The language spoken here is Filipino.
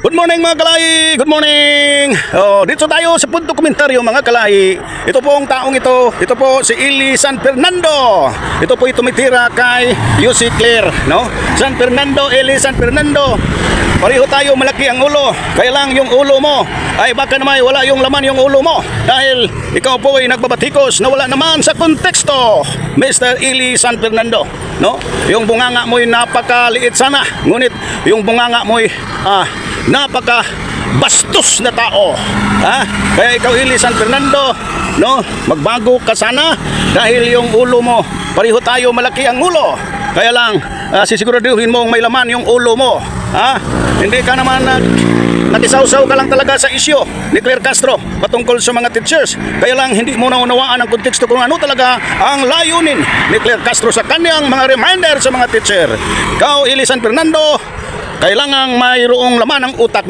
Good morning mga kalai! Good morning! Dito tayo sa punto komentaryo mga kalai. Ito po ang taong ito po si Eli San Fernando. Ito po tumitira kay UC Claire, no? San Fernando, Eli San Fernando. Pareho tayo malaki ang ulo. Kaya lang yung ulo mo ay baka naman wala yung laman yung ulo mo. Dahil ikaw po ay nagbabatikos na wala naman sa konteksto. Mr. Eli San Fernando, no? Yung bunganga mo'y napakaliit sana. Ngunit yung bunganga mo'y napaka bastos na tao. Kaya ikaw Eli San Fernando, no, magbago ka sana dahil yung ulo mo, pareho tayo malaki ang ulo. Kaya lang sisiguraduhin mo may laman yung ulo mo. Hindi ka naman nakisawsaw ka lang talaga sa isyo ni Claire Castro patungkol sa mga teachers. Kaya lang hindi mo naunawaan ang konteksto kung ano talaga ang layunin ni Claire Castro sa kanyang mga reminder sa mga teacher. Ikaw Eli San Fernando, kailangang mayroong laman ang utak.